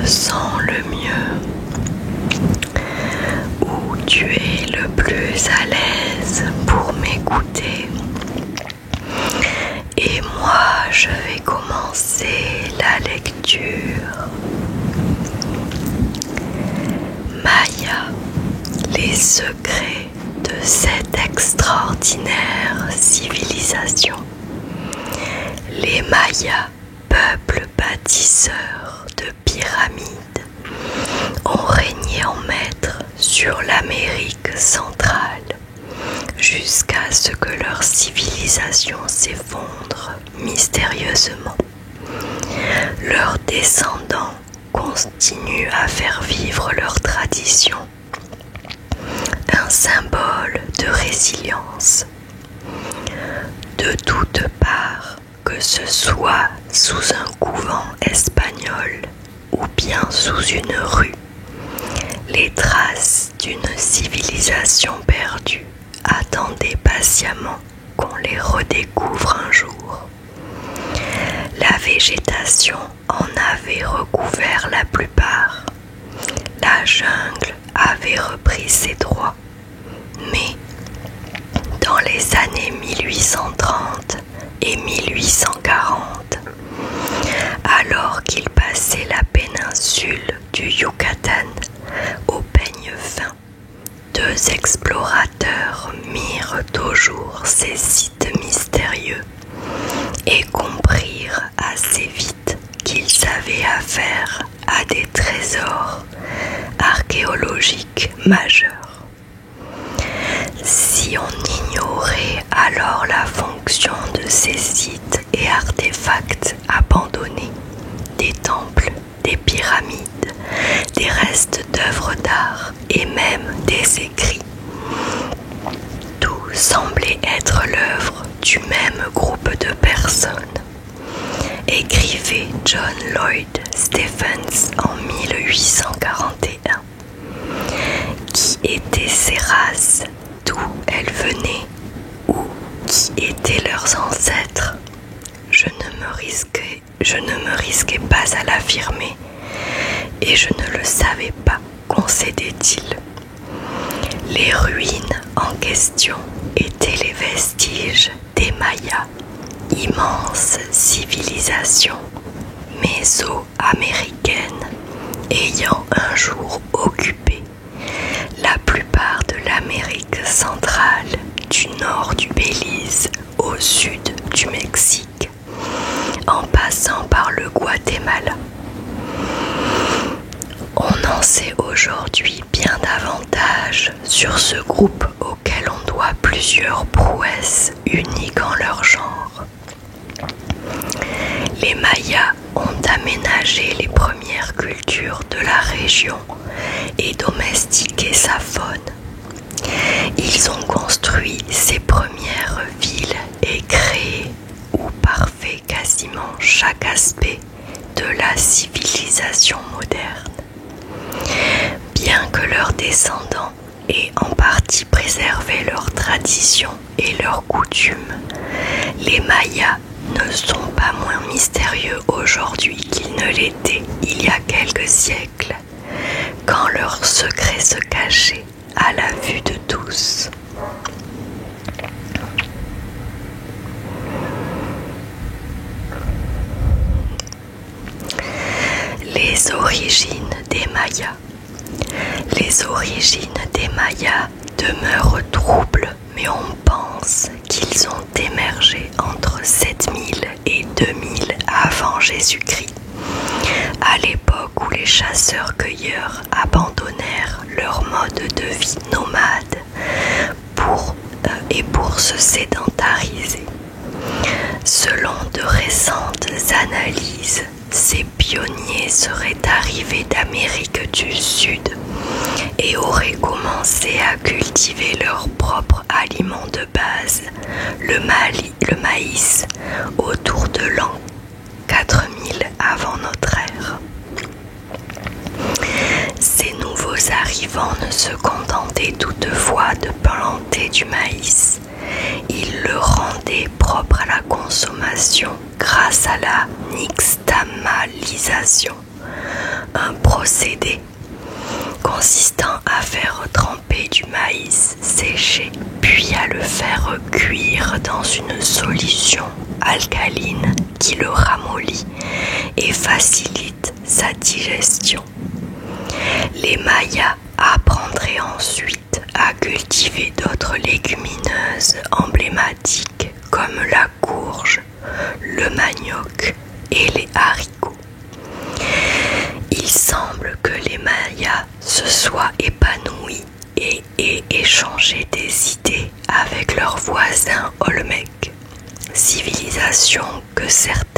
te sens le mieux, où tu es le plus à l'aise pour m'écouter. Et moi, je vais commencer la lecture. Maya, les secrets de cette extraordinaire civilisation. Les Mayas, peuple bâtisseur de pyramides, ont régné en maître sur l'Amérique centrale jusqu'à ce que leur civilisation s'effondre mystérieusement. Leurs descendants continuent à faire vivre leur tradition, un symbole de résilience. De toutes parts, que ce soit sous un couvent espagnol ou bien sous une rue, les traces d'une civilisation perdue attendaient patiemment qu'on les redécouvre un jour. La végétation en avait recouvert la plupart. La jungle avait repris ses droits. Mais dans les années 1830 et 1840, alors qu'ils passaient la péninsule du Yucatan au peigne fin, deux explorateurs mirent au jour ces sites mystérieux et comprirent assez vite qu'ils avaient affaire à des trésors archéologiques majeurs. Si on ignorait alors la fonction de ces sites et artefacts abandonnés, des temples, des pyramides, des restes d'œuvres d'art et même des écrits, tout semblait être l'œuvre du même groupe de personnes, écrivait John Lloyd Stephens en 1841. Qui étaient ces races, d'où elles venaient, ou qui étaient leurs ancêtres? Je ne me risquais pas à l'affirmer, et je ne le savais pas, concédait-il. Les ruines en question étaient les vestiges des Mayas, immense civilisation méso-américaine ayant un jour occupé la plupart de l'Amérique centrale, du nord du Belize au sud du Mexique, en passant par le Guatemala. On en sait aujourd'hui bien davantage sur ce groupe auquel on doit plusieurs prouesses uniques en leur genre. Les Mayas ont aménagé les premières cultures de la région et domestiqué sa faune. Ils ont construit ces premières villes et créé ou parfait quasiment chaque aspect de la civilisation moderne. Bien que leurs descendants aient en partie préservé leurs traditions et leurs coutumes, les Mayas ne sont pas moins mystérieux aujourd'hui qu'ils ne l'étaient il y a quelques siècles, quand leurs secrets se cachaient à la vue de tous. Les origines des Mayas. Les origines des Mayas demeurent troubles, mais on pense qu'ils ont émergé entre 7000 et 2000 avant Jésus-Christ, à l'époque où les chasseurs-cueilleurs abandonnèrent leur mode de vie nomade pour se sédentariser. Selon de récentes analyses, ces pionniers seraient arrivés d'Amérique du Sud et auraient commencé à cultiver leur propre aliment de base, le maïs, autour de l'an 4000 avant notre ère. Ces nouveaux arrivants ne se contentaient toutefois de planter du maïs. Ils le rendaient propre à la consommation grâce à la nixtamalisation, un procédé consistant à faire tremper du maïs séché, puis à le faire cuire dans une solution alcaline qui le ramollit et facilite sa digestion. Les Mayas apprendraient ensuite à cultiver d'autres légumineuses emblématiques comme la courge, le manioc et les haricots. Il semble que les Mayas se soient épanouis et aient échangé des idées avec leurs voisins Olmec, civilisation que certains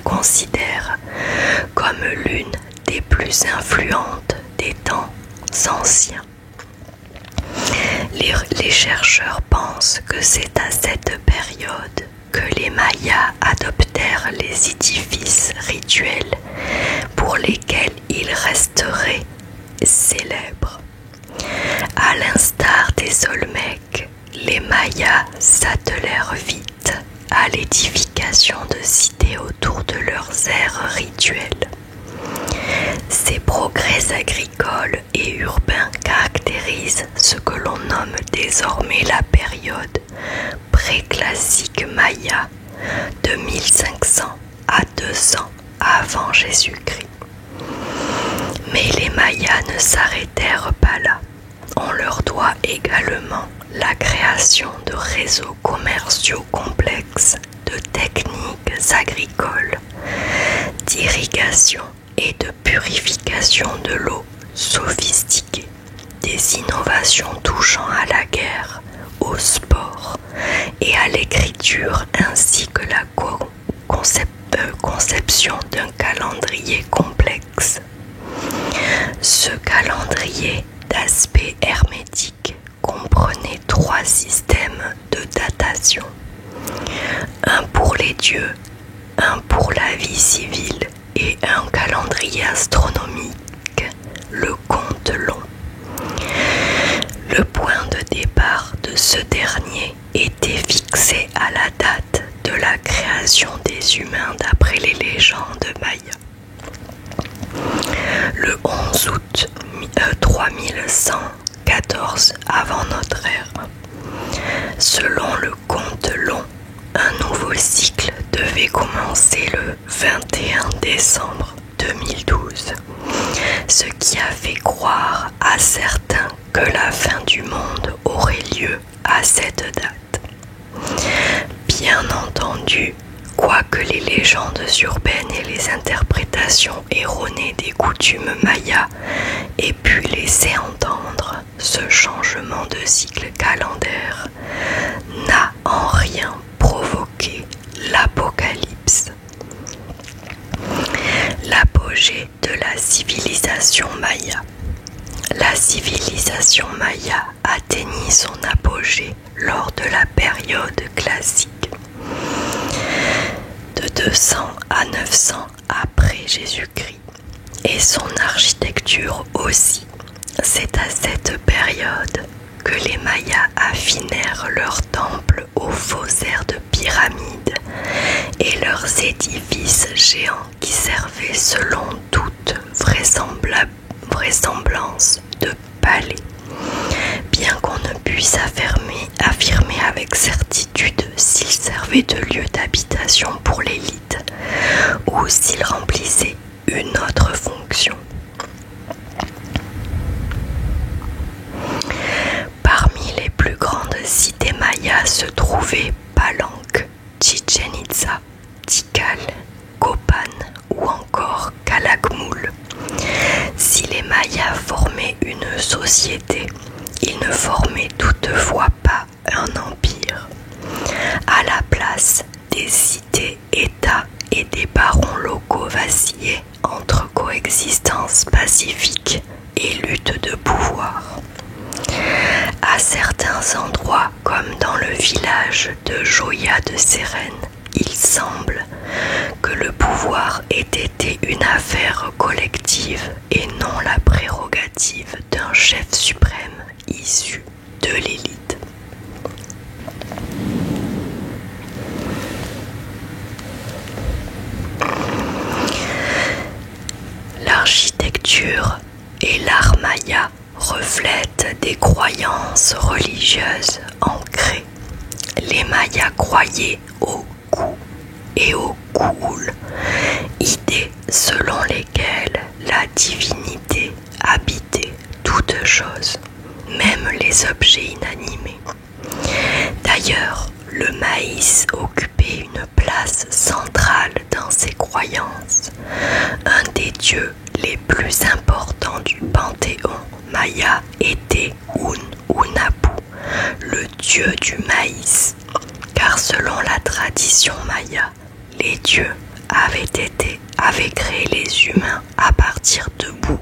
considèrent comme l'une des plus influentes des temps anciens. Les chercheurs pensent que c'est à cette période que les Mayas adoptèrent les édifices rituels pour lesquels ils resteraient célèbres. À l'instar des Olmecs, les Mayas s'attelèrent vite à l'édification de cités autour de leurs aires rituelles. Ces progrès agricoles et urbains caractérisent ce que l'on nomme désormais la période préclassique maya de 1500 à 200 avant Jésus-Christ. Mais les Mayas ne s'arrêtèrent pas là. On leur doit également la création de réseaux commerciaux complexes, de techniques agricoles, d'irrigation et de purification de l'eau sophistiquées, des innovations touchant à la guerre, au sport et à l'écriture ainsi que la conception d'un calendrier complexe. Ce calendrier d'aspect hermétique comprenait 3 systèmes de datation, un pour les dieux, un pour la vie civile et un calendrier astronomique, le compte long. Le point de départ de ce dernier était fixé à la date de la création des humains d'après les légendes mayas. Le 11 août 3114 avant notre ère. Selon le compte long, un nouveau cycle devait commencer le 21 décembre 2012, ce qui a fait croire à certains que la fin du monde aurait lieu à cette date. Bien entendu, quoique les légendes urbaines et les interprétations erronées des coutumes mayas aient pu laisser entendre ce changement de cycle calendaire, n'a en rien provoqué l'apocalypse. L'apogée de la civilisation maya. La civilisation maya atteignit son apogée lors de la période classique. De 200 à 900 après Jésus-Christ, et son architecture aussi. C'est à cette période que les Mayas affinèrent leurs temples aux faussaires de pyramides et leurs édifices géants qui servaient selon toute vraisemblance de palais, bien qu'on ne puisse affirmer avec certitude s'ils servaient de lieu d'habitation pour l'élite ou s'ils remplissaient une autre fonction. Parmi les plus grandes cités mayas se trouvaient Palenque, Chichen Itza, Tikal, Copan ou encore Calakmul. Si les Mayas formaient une société, ils ne formaient toutefois pas un empire. À la place, des cités-États et des barons locaux vacillaient entre coexistence pacifique et lutte de pouvoir. À certains endroits, comme dans le village de Joya de Sérène, il semble que le pouvoir ait été une affaire collective et non la prérogative d'un chef suprême issu de l'élite. La l'architecture et l'art maya reflètent des croyances religieuses ancrées. Les Mayas croyaient au Ku et au Kul, idées selon lesquelles la divinité habitait toutes choses, même les objets inanimés. D'ailleurs, le maïs occupait une place centrale dans ces croyances. Un des dieux les plus importants du panthéon maya était Hunahpu, le dieu du maïs, car selon la tradition maya, les dieux avaient créé les humains à partir de boue,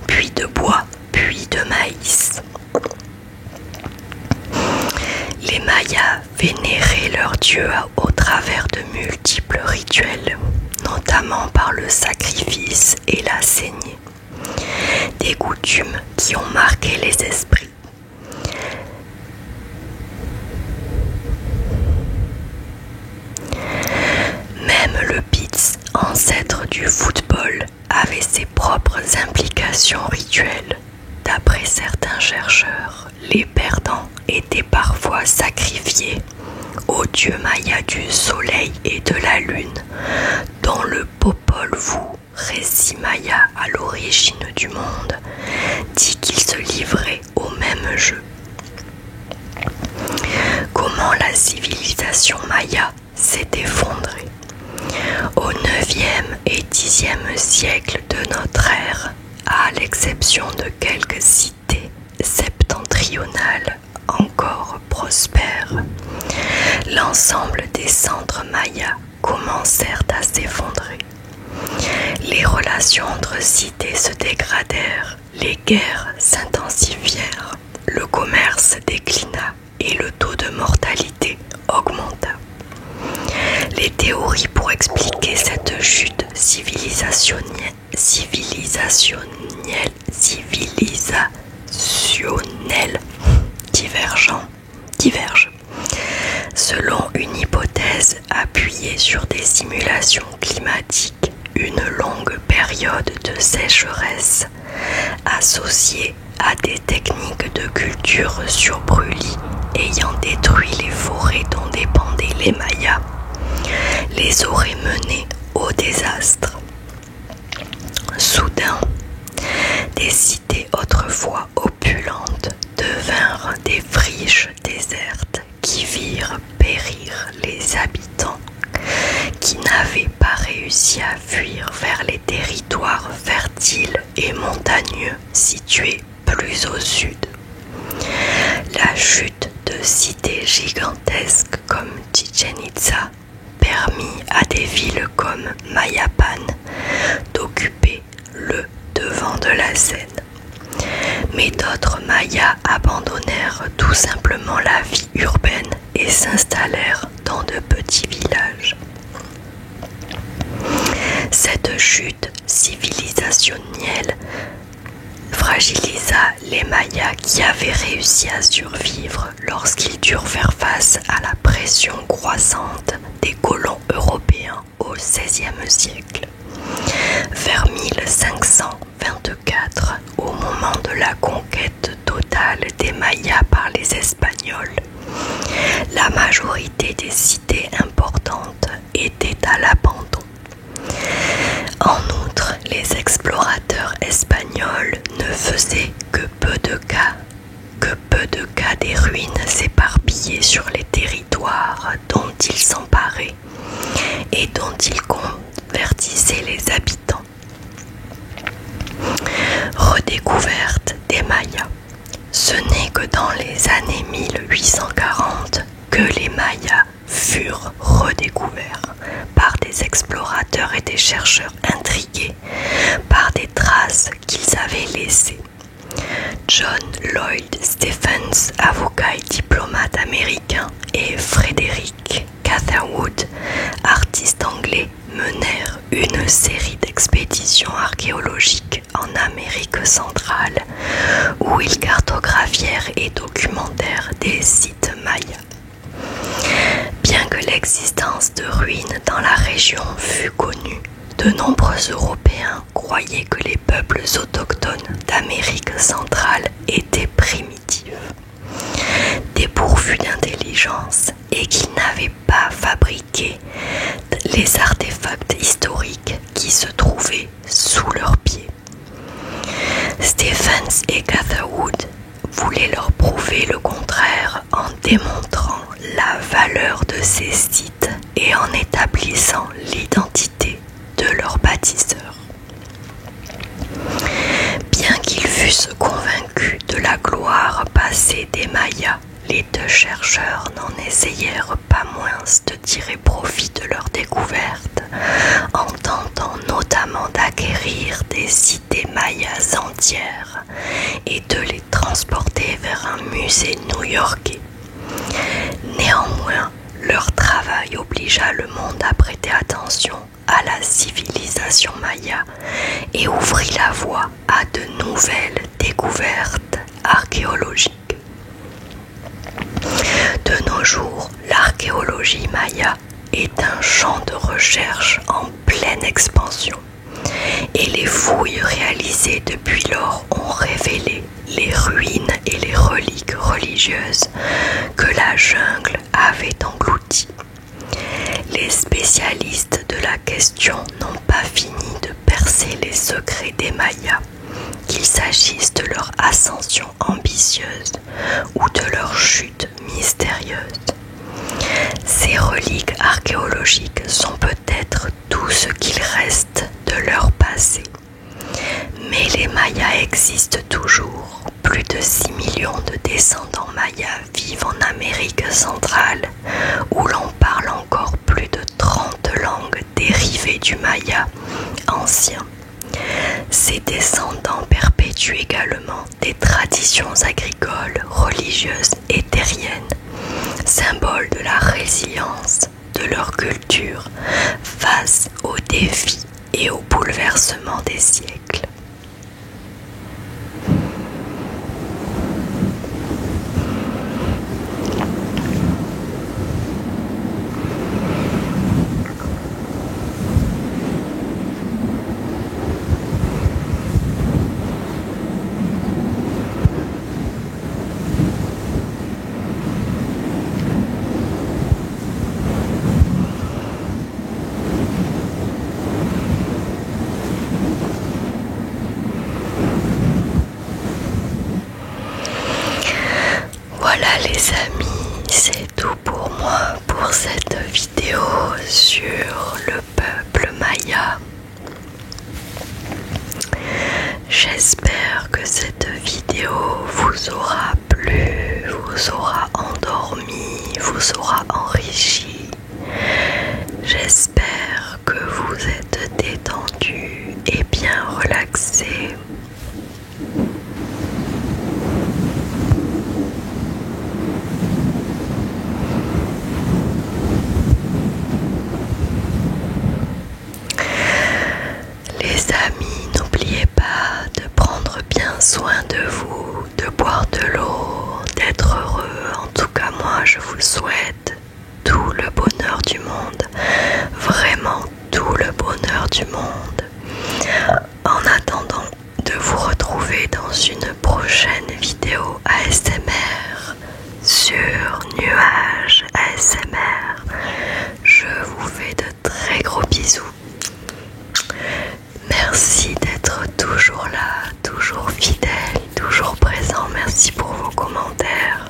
puis de bois, puis de maïs. Les Mayas vénéraient leurs dieux au travers de multiples rituels, notamment par le sacrifice et la saignée, des coutumes qui ont marqué les esprits. Même le pitz, ancêtre du football, avait ses propres implications rituelles. D'après certains chercheurs, les perdants étaient parfois sacrifiés aux dieux mayas du soleil et de la lune, dont le Popol Vuh, récit maya à l'origine du monde, dit qu'ils se livraient au même jeu. Comment la civilisation maya s'est effondrée. Au 9e et 10e siècle de notre ère, à l'exception de quelques cités septentrionales encore prospères, l'ensemble des centres mayas commencèrent à s'effondrer. Les relations entre cités se dégradèrent, les guerres s'intensifièrent, le commerce déclina et le taux de mortalité augmenta. Les théories pour expliquer cette chute civilisationnelle divergent. Selon une hypothèse appuyée sur des simulations climatiques, une longue période de sécheresse associée à des techniques de culture sur brûlis ayant détruit les forêts dont dépendaient les Mayas les aurait menés au désastre. Soudain, des cités autrefois opulentes devinrent des friches désertes qui virent périr les habitants qui n'avaient pas réussi à fuir vers les territoires fertiles et montagneux situés plus au sud. La chute de cités gigantesques comme Chichen Itza permit à des villes comme Mayapan d'occuper le devant de la scène. Mais d'autres Mayas abandonnèrent tout simplement la vie urbaine et s'installèrent dans de petits villages. Cette chute civilisationnelle fragilisa les Mayas qui avaient réussi à survivre lorsqu'ils durent faire face à la pression croissante des colons européens au XVIe siècle. Vers 1524, au moment de la conquête totale des Mayas par les Espagnols, la majorité des cités importantes étaient à l'abandon. En outre, les explorateurs espagnols ne faisaient que peu de cas des ruines éparpillées sur les territoires dont ils s'emparaient et dont ils convertissaient les habitants. Redécouverte des Mayas. Ce n'est que dans les années 1840 que les Mayas furent redécouverts par des explorateurs et des chercheurs intrigués par des traces qu'ils avaient laissées. John Lloyd Stephens, avocat et diplomate américain, et Frederick Catherwood, artiste anglais, menèrent une série d'expéditions archéologiques en Amérique centrale où ils cartographièrent et documentèrent des sites mayas. Bien que l'existence de ruines dans la région fût connue, de nombreux Européens croyaient croyait que les peuples autochtones d'Amérique centrale étaient primitifs, dépourvus d'intelligence et qu'ils n'avaient pas fabriqué les artefacts historiques qui se trouvaient sous leurs pieds. Stephens et Catherwood voulaient leur prouver le contraire en démontrant la valeur de ces sites et en établissant l'identité de leurs bâtisseurs. Bien qu'ils fussent convaincus de la gloire passée des Mayas, les deux chercheurs n'en essayèrent pas moins de tirer profit de leur découverte, en tentant notamment d'acquérir des cités mayas entières et de les transporter vers un musée new-yorkais. Néanmoins, leur travail obligea le monde à prêter attention à la civilisation maya et ouvrit la voie à de nouvelles découvertes archéologiques. De nos jours, l'archéologie maya est un champ de recherche en pleine expansion et les fouilles réalisées depuis lors ont révélé les ruines et les reliques religieuses que la jungle avait englouties. Les spécialistes de la question n'ont pas fini de percer les secrets des Mayas, qu'il s'agisse de leur ascension ambitieuse ou de leur chute mystérieuse. Ces reliques archéologiques sont peut-être tout ce qu'il reste de leur passé. Mais les Mayas existent toujours. Plus de 6 millions de descendants mayas vivent en Amérique centrale, où l'on parle encore plus de 30 langues dérivées du maya ancien. Ces descendants perpétuent également des traditions agricoles, religieuses et terriennes, symbole de la résilience de leur culture face aux défis et aux bouleversements des siècles. Voilà les amis, c'est tout pour moi pour cette vidéo sur le peuple maya. J'espère que cette vidéo vous aura plu, vous aura endormi, vous aura enrichi. J'espère que vous êtes détendu et bien relaxé. Les amis, n'oubliez pas de prendre bien soin de vous, de boire de l'eau, d'être heureux. En tout cas, moi, je vous souhaite tout le bonheur du monde, vraiment tout le bonheur du monde. En attendant de vous retrouver dans une prochaine vidéo ASMR sur Nuage ASMR, je vous fais de très gros bisous. Merci d'être toujours là, toujours fidèle, toujours présent. Merci pour vos commentaires,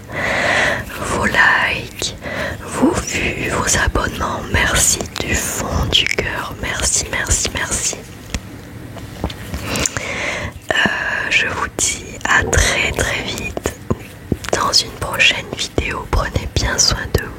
vos likes, vos vues, vos abonnements. Merci du fond du cœur. Merci, merci, merci. Je vous dis à très très vite dans une prochaine vidéo. Prenez bien soin de vous.